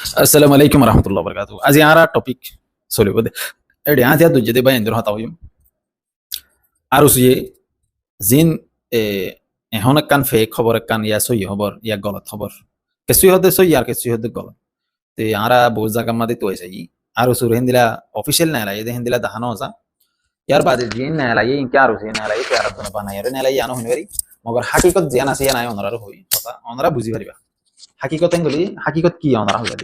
السلام عليكم ورحمة الله وبركاته. আজি আরা টপিক চলিব দে এডি আতিয়া দুজে বাই এন্ডর হতাওয়িম আরো সুয়ে জিন এ এখন কান ফেক খবর কান ইয়া সই খবর ইয়া গলত খবর কিছু হতে সই আর কিছু হতে গলত তে আরা বহু জায়গা মাদে তো এসে আরো সুর হিন্দিলা অফিশিয়াল না লাই হিন্দিলা দাহানো যা ইয়ার বাদে জিন না লাই ইনকে আরো জিন না লাই তে আর দন বানায় রে না লাই আনো হইবরি মগর হাকিকত জিয়ান আছে না অনরা হই কথা অনরা বুঝি পারিবা হাকিকত এঙ্গলি হাকিকত কি অনরা হইবা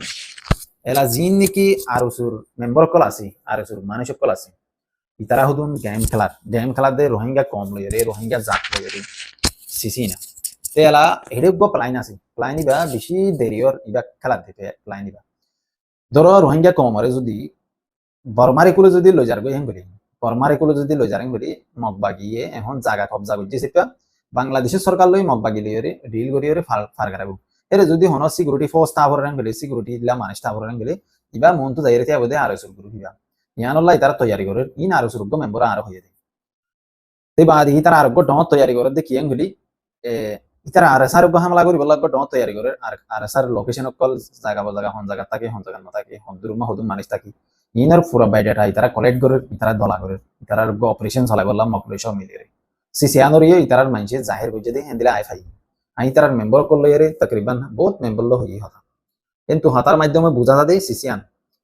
এলা জিন নাকি আরসুর মেম্বার কল আছে আরসুর মানুষ কল আছে ইতারা হদুন গেম খেলার দে রোহিঙ্গা কম লই রে রোহিঙ্গা জাত লই রে সিসি না তে এলা হেডব প্লাইন আছে প্লাইন ইবা বেশি দেরিয়র ইবা খেলার দিতে প্লাইন ইবা ধরো রোহিঙ্গা কম আরে যদি বর্মারে কুলে যদি লই যারগো হেন করি বর্মারে কুলে যদি লই যারেন করি মগবাগিয়ে এখন জায়গা কবজা করছে সেটা বাংলাদেশের সরকার লই মগবাগি লই রে ডিল করি রে ফার করাবো এরে যদি হন সিকিউরিটি ফোর্স স্টাফ হরেন গেলে সিকিউরিটি দিলা মানে স্টাফ হরেন গেলে ইবা মন তো যাইরে থিয়া বদে আর সুর গুরু দিবা ইয়ানল্লাহ ইতারা তৈয়ারি করে ইন আর সুর গো মেম্বার আর হইয়ে দে তে বাদ ইতারা আর গো ডট তৈয়ারি করে দেখি এঙ্গুলি এ ইতারা আর সার গো হামলা করি বলা গো ডট তৈয়ারি করে আর সার লোকেশন কল জায়গা জায়গা হন জায়গা থাকে হন জায়গা না থাকে হন দুরুমা হদুম মানিস থাকি ইনার পুরো বায়োডাটা ইতারা কালেক্ট করে ইতারা দলা করে ইতারার গো অপারেশন চালাই বললাম অপারেশন মিলিয়ে সিসিয়ানোর ইতারার মাইনসে জাহির বুঝে দে হেন্দিলা আই ফাই আই তার মেম্বার করলো এর তকরিবান বহুত মেম্বার লো হই হতা কিন্তু হাতার মাধ্যমে বুঝা দে সিসিয়ান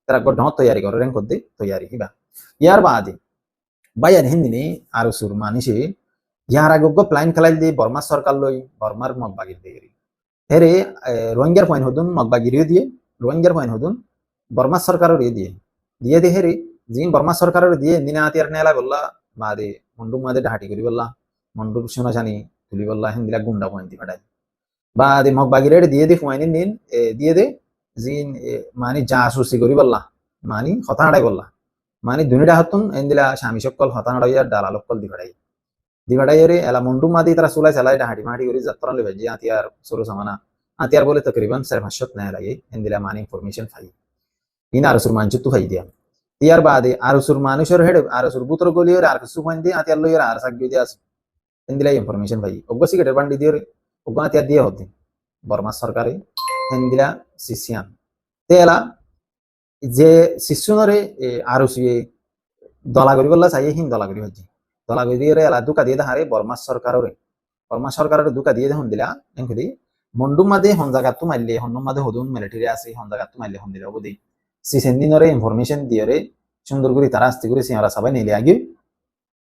তারা গড তৈয়ারি করে রেন করতে তৈয়ারি হিবা ইয়ার বাদে বাইয়ান হিন্দিনি আর সুর মানিসে ইয়ার আগে প্লাইন খেলাই দিয়ে বর্মা সরকার লই বর্মার মগবাগির দিয়ে হেরে রোহিঙ্গার পয়েন্ট হদুন মগবাগিরিও দিয়ে রোহিঙ্গার পয়েন্ট হদুন বর্মা সরকারের দিয়ে দিয়ে দে হেরে জিন বর্মা সরকারের দিয়ে দিনা হাতিয়ার নেলা বললা মাদে মন্ডু মাদে ঢাটি করি বললা মন্ডুর শোনা জানি তুলি বললা হিন্দিলা গুন্ডা পয়েন্ট দি পাঠাই বা দে মগ বাগিরে দিয়ে দে ফুয়াইনি নিন দিয়ে দে জিন মানি জাসুসি করি বললা মানি হতাহাড়াই বললা মানি দুনিটা হতুন এন্দিলা স্বামী সকল হতাহাড়াইয়া ডালা লক্কল দিভাড়াই রে এলা মন্ডু মাদি তারা চলাই চালাই হাঁটি মাটি করি যাত্রা লই ভাজি আতিয়ার সরু সামানা আতিয়ার বলে তকরিবান 500 নাই লাগে এন্দিলা মানি ইনফরমেশন ফাই ইন আর সুর মানচু তু ফাই দিয়া ইয়ার বাদে আর সুর মানুষের হেড আর সুর বুতর গলিয়র আর কিছু পয়েন্ট দিয়ে আতিয়ার লইয়ার আর সাক দিয়ে আছে এন্দিলা ইনফরমেশন ফাই অবশ্যই কেটে বান্ডি দিয়ে ওগা আতিয়ার দিয়ে হতে বর্মা সরকারে হেন্দিলা সিসিয়ান তেলা যে শিশুনরে আরো সুয়ে দলা করি বললা চাই হিন দলা করি হচ্ছে দলা করি দিয়ে এলা দুকা দিয়ে হারে বর্মা সরকারের দুকা দিয়ে দেখুন দিলা এনকি মন্ডু মাদে হন জায়গা তো মারলে হন্নু মাদে হদুন মিলিটারি আছে হন জায়গা তো মারলে হন দিলা বুঝি সিসেন দিনরে ইনফরমেশন দিয়ে রে সুন্দর করে তারা আস্তে করে সিঁড়া সবাই নিলে আগে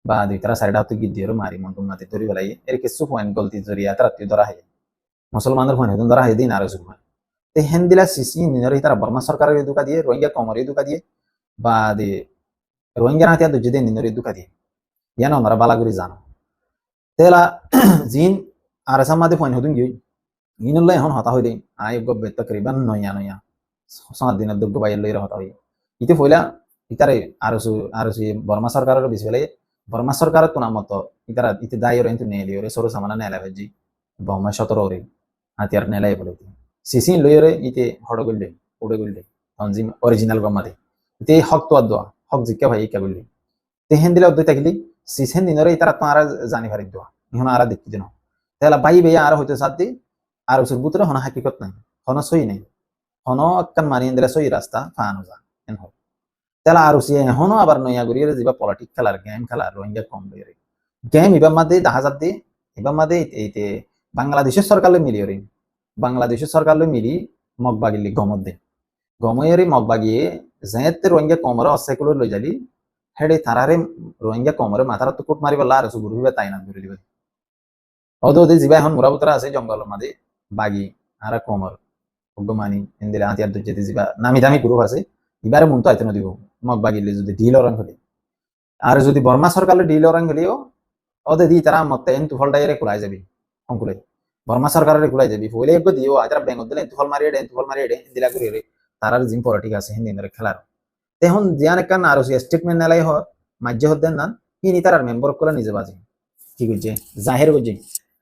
বা দুই তারা সাইড হাতে গিয়ে দিয়ে মারি মন্ডু মাদে ধরি বেলাই এর কিছু পয়েন্ট গলতি জরিয়া তারা ধরা হয় মুসলমানদের পয়েন্ট হদুন ধরা হয় দিন আরো শুরু হয় তে হেন্দিলা সিসি নিনরে তারা বর্মা সরকারের দুকা দিয়ে রোহিঙ্গা কমরে দুকা দিয়ে বা দে রোহিঙ্গা হাতিয়া দুজে দিন নিনরে দুকা দিয়ে ইয়ানো আমরা বালাগুড়ি জানো তেলা জিন আর সামাদে পয়েন্ট হদুন গিয়ে ইনুল্লাহ এখন হতা হই দেই আই গব্বে তকরিবান নয়া 7 দিনের দুগ্গ বাইর লইরা হতা হই ইতে ফইলা ইতারে আরসু বর্মা সরকারের বিসবেলে বর্মা সরকারের তো নামত ইতারা ইতে দায়র এন্টু নেলিও রে সরু সামানা নেলা ভাজি বহমা 17 রে হাতিয়ার নেলাই বলে সিসি লইরে ইতে হড় গইলে উড়ে গইলে তনজিম অরিজিনাল গমাদে ইতে হক তো দোয়া হক জিকা ভাই কা গইলে তে হেন্দিলা উদ্দে তাকলি সিসেন দিনরে ইতারা তো আর জানি পারি দোয়া এখন আর দেখতে দিন তাহলে ভাই ভাই আর হইতে সাথে আর উসুর বুতরে হনা হাকিকত নাই হনা সই নাই হনো আক্কান মানি এন্দিলা সই রাস্তা ফানো যা এন হয় তাহলে আর উসি হনো আবার নয়া গরিয়ে যাবা পলিটিক খেলার গেম খেলার রোহিঙ্গা কম লইরে গেম ইবার মাদে দাহাজার দে ইবার মাদে এইতে বাংলাদেশের সরকারে মিলিয়ে রে বাংলাদেশের সরকার মিলি মগবাগিলি গমত দে গময়েরি মগবাগিয়ে যেতে রোহিঙ্গা কমরে অসেকুলো লই যালি হেডে তারারে রোহিঙ্গা কমরে মাথার তো কুট মারিবা লার সু গুরু তাই না ধরে দিবে অদে জিবা এখন মুরাবতরা আছে জঙ্গলের মাঝে বাগি আর কমর উগ্গমানি এন্দিরা হাতিয়ার দুজেতে জিবা নামি দামি গ্রুপ আছে ইবারে মন তো আইতে নদিব মগবাগিলে যদি ডিল অরং হলে আর যদি বর্মা সরকারে ডিল অরং হলেও অদে দি তারা মতে এন্টু ফলটাইরে কুলাই যাবি হংকুলে বর্মা সরকারের কুলাই যাবি ফলে একগো দিও আজরা বেঙ্গল দিলে এন্টু ফল মারিয়ে দিলা করে রে তারার জিম পলিটিক আছে হিন্দি ধরে খেলার তেহন জিয়ান কান আর স্টেটমেন্ট নেলাই হ মাজ্য হদেন না ইনি তারার মেম্বার করে নিজে বাজি কি কইছে জাহির কইছে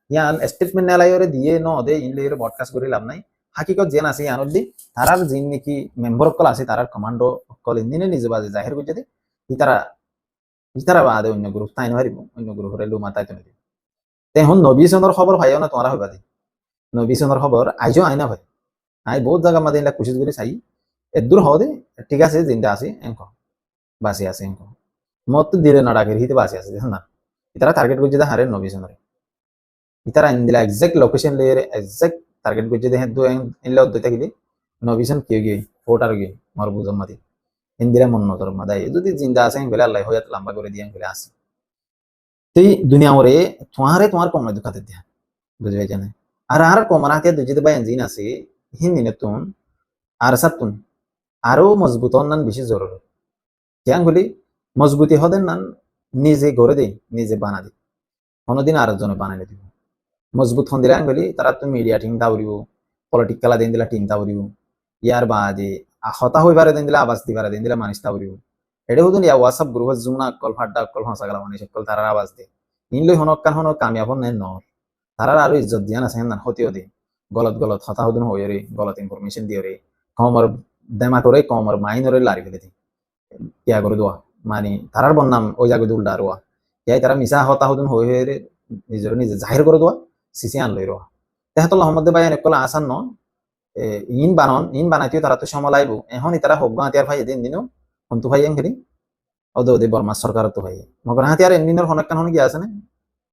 ইয়ান স্টেটমেন্ট নেলাইরে দিয়ে ন দে ইনলের ব্রডকাস্ট করে লাভ নাই হাকিকত জেন আছে ইয়ানোর দি তারার জিন নাকি মেম্বার কল আছে তারার কমান্ডো কল ইন্দিনে নিজে বাজে জাহির কইছে দে ইতারা বাদে অন্য গ্রুপ তাই নহারিব অন্য গ্রুপের লু মাতাই তো নদী তেহন নবী সনের খবর ভাইও না তোমরা হইবা দি নবী সনের খবর আইজো আইনা ভাই আই বহুত জায়গা মাদে ইলা কোশিশ করে চাই এদূর হদে ঠিক আছে জিন্দা আছে এঙ্ক বাসি আছে এঙ্ক মত দিলে না ডাকের হিতে বাসি আছে দেখুন না ইতারা টার্গেট করছে হারে নবিশনের ইতারা ইন্দিলা exact location layer exact target করছে দেখেন দু ইনলে অদ্দইতা গিলি নবিশন কেউ গিয়ে ফোটার গিয়ে মরবুজম মাদি ইন্দিরা মন নজর মাদাই যদি জিন্দা আছে বলে আল্লাহ হয়াত লম্বা করে দিয়ে বলে আছে তুই দুনিয়া ওরে তোমার কমলা দুখাতে দিয়া বুঝে পাইছে না আর কমরা হাতে দুজিতে বাই জিন আছে হিন্দি নতুন আর সাতুন আরো মজবুত নান বেশি জরুরি কেন বলি মজবুতি হদেন নান নিজে গড়ে দেই নিজে বানা দিই কোনোদিন আরেকজনে বানাই দিব মজবুত হন দিলে বলি তারা তো মিডিয়া টিম দাউরিব পলিটিক্যাল দিন দিলা টিম দাউরিব ইয়ার বাদে হতা হইবারে দিন দিলা আবাস দিবারে দিন দিলা মানুষ দাউরিব এটা হতো ইয়া হোয়াটসঅ্যাপ গ্রুপের জুমনা অকল ফাড্ডা অকল হসা গেলা মানে সকল তারার আওয়াজ দে ইনলে হনক কামিয়াব নেন ন তারার আরো ইজ্জত দিয়া আছে না হতিও দে গলত হতা হদুন হয়ে রে গলত ইনফরমেশন দিয়ে রে কমর দেমা করে কমর মাইনরে লারি ফেলে দি কিয়া করে দোয়া মানে তারার বন্নাম ওই জায়গায় দুলডা রোয়া ইয়াই তারা মিশা হতা হদুন হয়ে রে নিজে জাহির করে দোয়া সিসি আন লই রোয়া তেহাতল আহমদ ভাই একলা আসান ন ইন বানাইতেও তারা তো সময় লাইব এখন তারা হোক হাতিয়ার ভাই দিন দিনও হন্তু ভাই এমনি ওদে বর্মা সরকার তো ভাই মগর হাতিয়ার এমনির হনকান হন গিয়া আছে না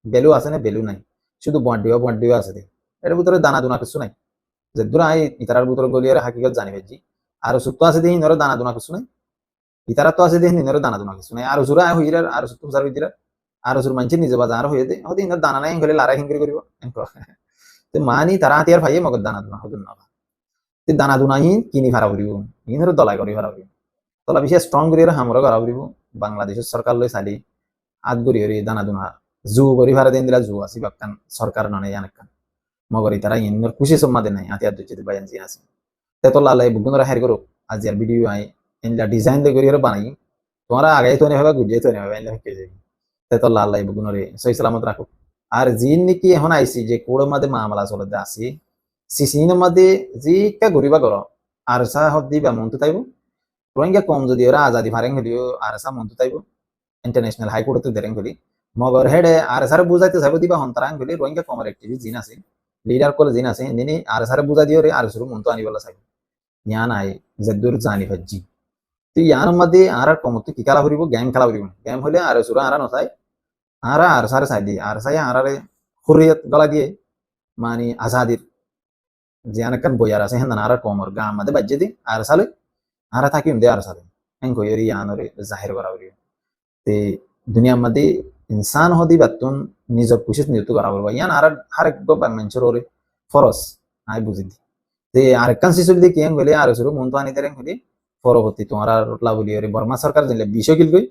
বেলু আছে না বেলু নাই শুধু বন্ডিও আছে দে এর ভিতরে দানা দুনা কিছু নাই যে দূরা আই ইতারার ভিতরে গলিয়ার হাকিগত জানি ভাইজি আর সুত্ত আছে দিন ধরে দানা দুনা কিছু নাই ইতারা তো আছে দিন ধরে দানা দুনা কিছু নাই আর জুরা হইরার আর সুত্ত হুজার হইদিরা আর জুর মানছে নিজে বাজার হয়ে দে হদি ইনর দানা নাই গলে লারা হিংরি করিব তো মানি তারা হাতিয়ার ভাই মগর দানা দুনা হদুন না দানা দুনাহি কিনি ভাড়া করিব ইনর দলাই করি ভাড়া করিব তলা বেশি স্ট্রং করি হামরা করা করিব বাংলাদেশের সরকার লই চালি আদ করি দানা দুনা জু করি ভাড়া দিন দিলা জু আসি বাক্কান সরকার নয় অনেকখান মগরি তারা ইনর খুশি সম্মাদে নাই হাতিয়ার দুইতে বায়ান জি আছে তেতলা লাই বুগুনরা হের করো আজ আর video I in-law design they করি বানাই তোমরা আগে তো নেবে গুজে তো নেবে ইনলা কে যাবি তেতলা লাই বুগুনরে সহি সালামত রাখো আর জিন নাকি এখন আইছি যে কোড় মাদে মামলা চলতে আসি সিসিন মাদে জি কা ঘুরিবা করো আর সা হদ্দি বা মন তো তাইব রোহিঙ্গা কম যদি ওরা আজাদি ফারেং হলিও আর সা মন তো তাইব ইন্টারন্যাশনাল হাইকোর্টে দেরেং হলি মগর হেডে আর সারে বুঝাইতে যাবো দিবা হন্তরাং হলি রোহিঙ্গা কমের অ্যাক্টিভিস্ট জিন আছে লিডার কলে জিন আছে নিনি আর সারে বুঝা দিও রে আর শুরু মন তো আনিবলা চাই ইয়ান আই জেদুর জানি ভাজি তো ইয়ার মধ্যে আর কমত কি খেলা করিব গেম খেলা করিব গেম হলে আর সুরা আর নসাই আর সারে চাই দিয়ে আর চাই আরে হুরিয়ত গলা দিয়ে মানে আজাদির যে অনেকক্ষণ বইয়ার আছে হেন আর কমর গা মধ্যে বাজ্যে দি আর সালে আর থাকিম দে আর সালে এন কইরি আনরে জাহির করা করিব তে দুনিয়ার মধ্যে ইনসান হদি বাতুন নিজর কুশিস নিয়ত করা করবা ইয়ান আর আরেক মানুষের ওরে ফরস আই বুঝি তে আরেকখান শিশু দিয়ে কেম গেলে আর শুরু মন তো আনি দেরেন হলি পরবর্তী তোমার রটলা বলি ওরে বর্মা সরকার জানলে বিষয় কিল গই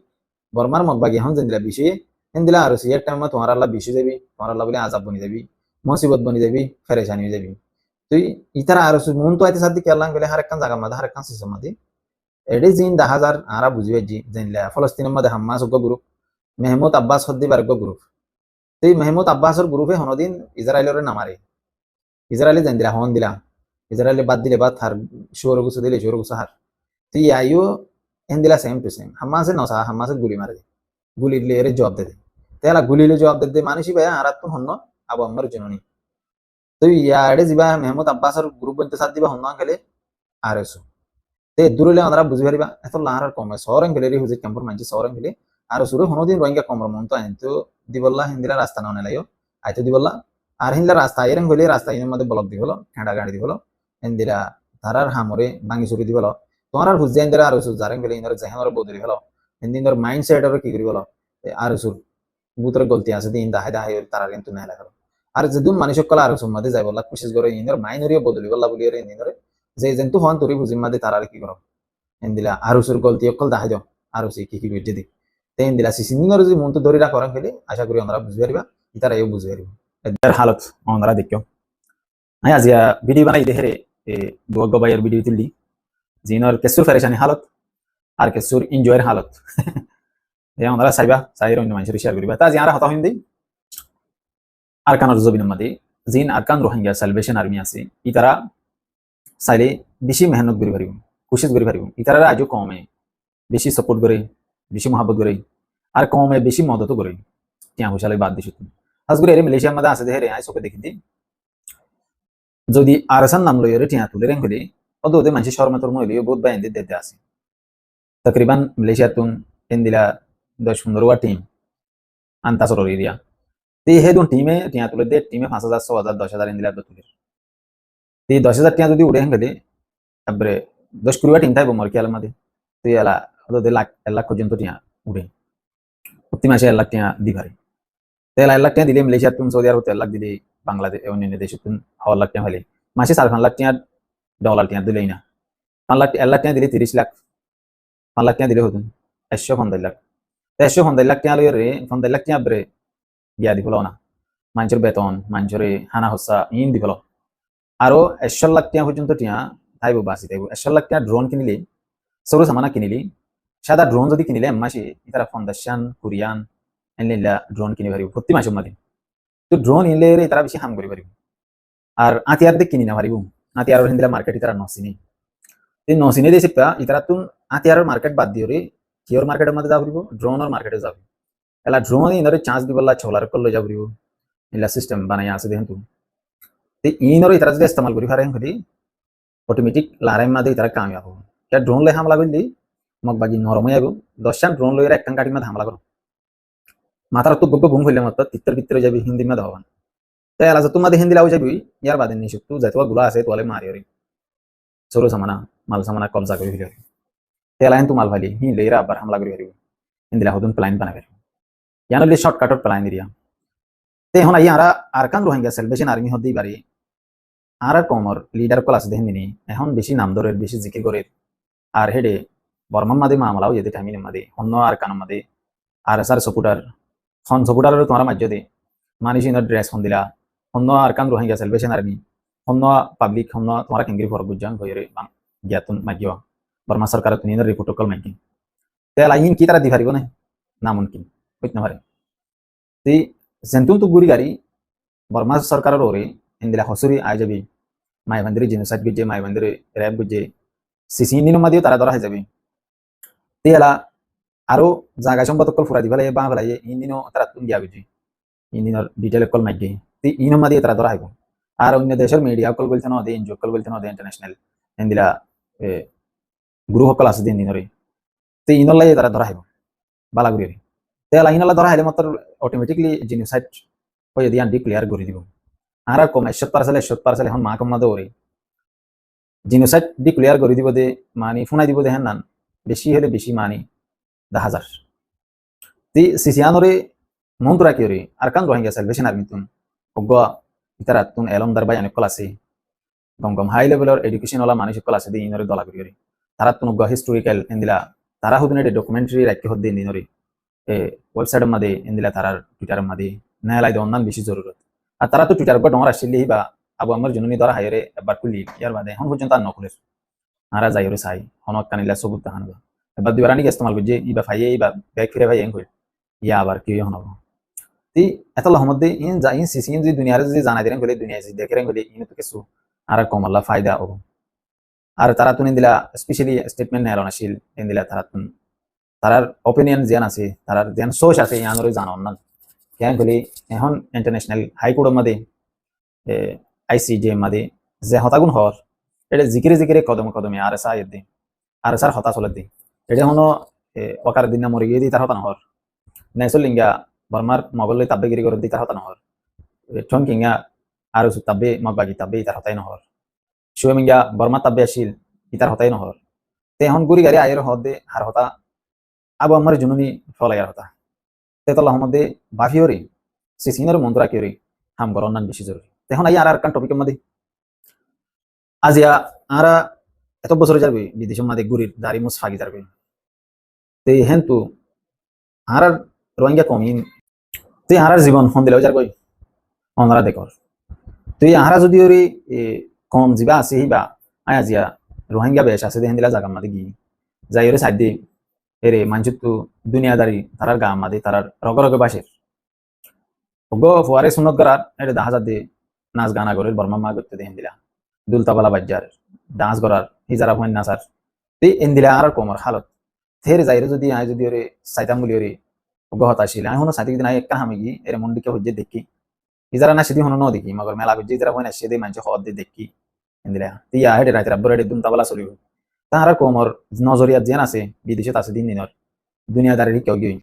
বর্মার মত বাকি এখন জানলে বিষয়ে হেন দিলা আর সিয়ার টাইম তোমার আল্লাহ বিষয় যাবি তোমার আল্লাহ বলে আজাব বনি যাবি মুসিবত বনি যাবি ফেরেশানি হয়ে যাবি তুই ইতারা আর মন তো আইতে সাদি কেলাম গেলে আরেকখান জায়গা মধ্যে আরেকখান শিশু মধ্যে এডি জিন 10,000 আরা বুঝিবে জি জানলে ফলস্তিনের মধ্যে হাম্মাস গ্রুপ মেহমুদ আব্বাস হদ্দিবার গ্রুপ এই মেহমুদ আব্বাসর গ্রুপে হনদিন ইসরায়েলের নামারে ইসরায়েলে জান দিলা হন দিলা ইসরায়েলে বাদ দিলে বাদ হার শুয়োর গুছো দিলে শুয়োর গুছো হার তুই আইও এন দিলা সেম টু সেম হামাসে নসা হামাসে গুলি মারে গুলি দিলে এর জবাব দে তেলা গুলিলে জবাব দে মানুষই ভাই আর তো হন্ন আবু আম্মার জননী তুই ইয়াড়ে যাবা মেহমুদ আব্বাসর গ্রুপ বনতে সাথ দিবা হন্ন গেলে আর এসো তে দূরলে আমরা বুঝি পারিবা এত লাহার কম সরং গেলে রে হুজির ক্যাম্পর মানছি সরং গেলে আর সুরে হনদিন রোহিঙ্গা কমর মন তো আইতো দিবল্লা হিন্দিরা রাস্তা না নেলাইও আইতো দিবল্লা আর হিন্দা রাস্তা এরং হইলে রাস্তা ইনের মধ্যে ব্লক দিবলো ঠেঁড়া গাড়ি দিবলো হিন্দিরা তারার হামরে ভাঙি চুরি দিবলো তোমার আর হুজিয়া ইন্দিরা আর সুর জারেং গেলে ইনর জাহানর বদলি হলো হিন্দির মাইন্ড সেট আর কি করিবলো আর সুর বুতরে গলতি আছে দিন দাহাই দাহাই তারা কিন্তু নেলা গেল আর যেদুন মানুষ কলা আর সুর মধ্যে যাই বললা কোশিশ করে ইনর মাইনরিও বদলি বললা বলি রে ইনরে যে যেন্তু হন তোরি হুজির মধ্যে তারা কি করো হিন্দিলা আর সুর গলতি অকল দাহাই দাও আর কি বেজে দি তেন দিলা সিসিনিংর যদি মন তো ধরে রাখা ফেলে আশা করি আমরা বুঝতে পারিবা ইতারা এও বুঝতে পারিবা এদের হালত আমরা দেখিও হ্যাঁ আজিয়া ভিডিও বানাই দেহেরে দুয়াগ বাইয়ের ভিডিও তুললি জিনর কেসুর ফেরেশানি হালত আর কেসুর এনজয়ের হালত আমরা চাইর অন্য মানুষের শেয়ার করিবা তা আজি আর হতা হইন দিই আরকানের জবিনের মধ্যে জিন আরকান রোহিঙ্গা সালভেশন আর্মি আছে ইতারা চাইলে বেশি মেহনত করি পারিব কোশিশ করি পারিব ইতারা আজও কমে বেশি সাপোর্ট করে বেশি মহাব্বত করে আর কমে বেশি মদতও করে টিয়া পয়সা বাদ দিছো তুমি আজ করে মালয়েশিয়ার মধ্যে আছে দেখে আই চোখে দেখি দি যদি আরসান নাম লই টিয়া তুলে রেং হলে ওদের মানুষ শর্মা তোর মহিলা বহুত বাইন্দি দিতে আছে তকরিবান মালয়েশিয়া তুন ইন্দিলা 10-15 টিম আন্তা সরর এরিয়া তে হেদুন টিমে টিয়া তুলে দে টিমে 5,000 6,000 10,000 ইন্দিলা তুলে তে 10,000 টিয়া যদি উড়ে হেঙ্গলে তারপরে 10-20 টিম থাকবো মর খেয়াল মধ্যে তুই এলা ওদের লাখ 1 লাখ পর্যন্ত টিয়া উড়ে প্রতি মাসে 1 লাখ টিয়া দি পারে তেল 1 লাখ টিয়া দিলে মালয়েশিয়া তুন সৌদি আরব 1 লাখ দিলে বাংলাদেশ অন্যান্য দেশে তুন 1 লাখ টিয়া হলে মাসে 4-5 লাখ টিয়া ডলার টিয়া দিলেই না 5 লাখ 1 লাখ টিয়া দিলে 30 লাখ 5 লাখ টিয়া দিলে হতুন 150 লাখ 150 লাখ টিয়া লই রে 50 লাখ টিয়া বরে গিয়া দিব না মানুষের বেতন মানুষের হানা হসা ইন দিব আরো 100 লাখ টিয়া পর্যন্ত টিয়া তাইব বাসি তাইব 100 লাখ টিয়া ড্রোন কিনিলে সৌর সামানা কিনিলি সাদা ড্রোন যদি কিনিলে মাসে ইতারা ফাউন্ডেশন কোরিয়ান এনলিলা ড্রোন কিনে পারিব প্রতি মাসে মাদি তো ড্রোন ইনলে রে তারা বেশি হাম করি পারিব আর আতিয়ার দে কিনি না পারিব আতিয়ার হিন্দিলা মার্কেট ইতারা নসিনি এই নসিনি দেশে পা ইতারা তুন আতিয়ার মার্কেট বাদ দিও রে কিওর মার্কেটের মধ্যে যাব পারিব ড্রোনের মার্কেটে যাব এলা ড্রোন ইনরে চান্স দিবলা ছোলার কল যাব পারিব এলা সিস্টেম বানাই আছে দেখেন তুই ते इनर इतर যদি ইস্তেমাল করি পারেন করি অটোমেটিক লারাই মাদে ইতারা কামিয়াব হবে क्या ड्रोन ले हमला করলি মগ বাগি নরম হয়ে যাবো 10টা ড্রোন লইরা একখান কাটি মধ্যে হামলা করো মাথার তো গগ্গ ঘুম হইলে মত তিত্তর ভিতরে যাবি হিন্দি মধ্যে হবান তাই আলাদা তোমাদের হিন্দি লাউ যাবি ইয়ার বাদে নিশুক তুই যাইতো গুলা আছে তোলে মারি ওরে সরো সামানা মাল সামানা কবজা করে ফেলে তাই লাইন তো মাল ভালি হি লইরা আবার হামলা করে ফেলিব হিন্দি লা হদুন প্ল্যান বানাবে ইয়ানো লে শর্টকাটর প্ল্যান দিরিয়া তে হন ইয়ারা আরকান রোহিঙ্গা সেলভেশন আর্মি হদ্দি পারি আর কমর লিডার কল আছে দেখেন এখন বেশি নাম ধরে বেশি জিকির করে আর হেডে বর্মান মাদে মামলাও যেতে টাইমিনের মাদে অন্য আর কান মাদে আর সার সপুটার খন সপুটারের তোমার মাঝে দে মানিসিনের ড্রেস খন দিলা অন্য আর কান রোহিঙ্গা সেলভেশন আর্মি অন্য পাবলিক অন্য তোমার কেঙ্গির ফর বুঝাং হয়ে জ্ঞাতন মাগিও বর্মা সরকার তুমি রিপোর্টকল মাগি তেল আইন কি তারা দি পারিব না না মুমকিন হইতে না পারে তুই জেন্তুন তো গুড়ি গাড়ি বর্মা সরকারের ওরে ইন্দিলা হসুরি আই যাবি মাই বান্দিরি জেনোসাইড গুজে মাই বান্দিরি র্যাব গুজে সিসি ইন্দিনো মাদিও তারা ধরা হয়ে যাবে তেলা আরো জায়গা সম্পদ কল ফুরা দিবালে বা ফেলাই ইন্দিনো তারা তুন গিয়া গুজি ইন্দিনোর ডিটেল কল মাইগে তে ইনো মাদিও তারা ধরা হইব আর অন্য দেশের মিডিয়া কল বলতে না দে এনজিও কল বলতে না দে ইন্টারন্যাশনাল ইন্দিলা গ্রুপ কল আছে দিন দিনরে তে ইনোর লাই তারা ধরা হইব বালাগুড়ি তেলা ইনলা ধরা হইলে মাত্র অটোমেটিকলি জেনোসাইড হয়ে দিয়া ডিক্লেয়ার করে দিব আর কম 100% এখন মা কম না দৌড়ে জিনোসাইড ডিক্লেয়ার করে দিব দে মানি ফোনাই দিব দেখেন নান বেশি হলে বেশি মানি 10,000 তি সিসিয়ানরে মন্ত্রা কি রে আর কান রোহিঙ্গা সেলভেশন আর্মি তুন অজ্ঞ ইতারা তুন এলমদার বাই অনেক কল আছে গম হাই লেভেলের এডুকেশন ওলা মানুষ কল আছে দি ইনরে দলা করি তারা তুন অজ্ঞ হিস্টোরিক্যাল ইন্দিলা তারা হুদিন এটা ডকুমেন্টারি রাখতে হদ দিন ইনরে ওয়েবসাইটের মধ্যে ইন্দিলা তারার টুইটারের মধ্যে নেলাই দে অন্যান্য বেশি জরুরত আর তারা তো টুইটার উপর ডর আসলে বা আবু আমার জননী ধরা হাইরে একবার খুলি ইয়ার বাদে এখন পর্যন্ত আর নকুলের আরা যাইরে চাই হনক কানিলা সবুত তাহান এবার দুবারানি ইস্তেমাল করছে ইবা ফাইয়ে ইবা ব্যাগ ফিরে ভাই এং কই ইয়া আবার কি হনব তি এত লহমদে ইন যা ইন সিসি ইন যদি দুনিয়ার যদি জানা দিলেন বলে দুনিয়া যদি দেখেন বলে ইন তো কিছু আর কম আল্লাহ ফায়দা হবে আর তারা তুন দিলা স্পেশালি স্টেটমেন্ট নেল নাছিল ইন দিলা তারা তুন তারার অপিনিয়ন জ্ঞান আছে তারার জ্ঞান সোচ আছে ইয়ানরে জানন না কেন কলি এখন ইন্টারন্যাশনাল হাইকোর্টের মধ্যে আইসিজে মধ্যে যে হতাগুণ হর এটা জিকিরে জিকিরে কদমে কদমে আর এসা ইয়ে আর এসার হতা চলে দি এটা হনো ওকার দিন না মরে গিয়ে দি তার হতা নহর নেসল লিঙ্গা বর্মার মোবাইল তাব্বেগিরি করে দি তার হতা নহর ঠন কিঙ্গা আর তাব্বে মগবাগি তাব্বে তার হতাই নহর শুয়েমিঙ্গা বর্মা তাব্বে আসিল ইতার হতাই নহর তে এখন গুড়ি গাড়ি আয়ের হদ দে আর হতা আবু আমার জননী ফলাইয়ার হতা তেতল আহমদে বাফিওরি সিসিনের মন্ত্রা কিওরি হাম গরনান বেশি জরুরি এখন আই আর কান টপিকের মধ্যে আজিয়া আরা এত বছর যাবে বিদেশের মধ্যে গুড়ির দাড়ি মুস ফাগি যাবে তে হেন তো আর রোহিঙ্গা কমিন তুই আর জীবন ফোন দিলেও যার কই অনরা দেখর তুই আহারা যদি ওরি কম যিবা আছে হিবা আয় আজিয়া রোহিঙ্গা বেশ আছে দেহেন দিলা জাগার মধ্যে গিয়ে যাই ওরে সাইড দিয়ে এরে মানুষ তো দুনিয়াদারি তারার গা মাদে তারার রগ রগে বাসের ওগো ফুয়ারে সুনত করার এটা 10,000 দিয়ে নাচ গানা করে বর্মা মা করতে দেন দিলা দুলতাবালা বাজ্জার ডান্স করার হিজারা হইন নাচার তে এন দিলা আর কোমর হালত থেরে যাইরে যদি আয় যদি ওরে সাইতাম বলি ওরে ওগো হতাশিল আয় হনো সাইতে দিন আয় একটা হামিগি এরে মন্ডিকে হজ্জে দেখি হিজারা না সেদি হনো ন দেখি মগর মেলা বুঝে হিজারা হইনা সেদে মানুষ হদ দিয়ে দেখি ইন্দিলা তিয়া হেডে রাইতে রাব্বর হেডে দুম তাবলা চলিব তাহারা কমর নজরিয়াত যেন আছে বিদেশত আছে দিন দিনত দুনিয়াদারি কেউ গিয়ে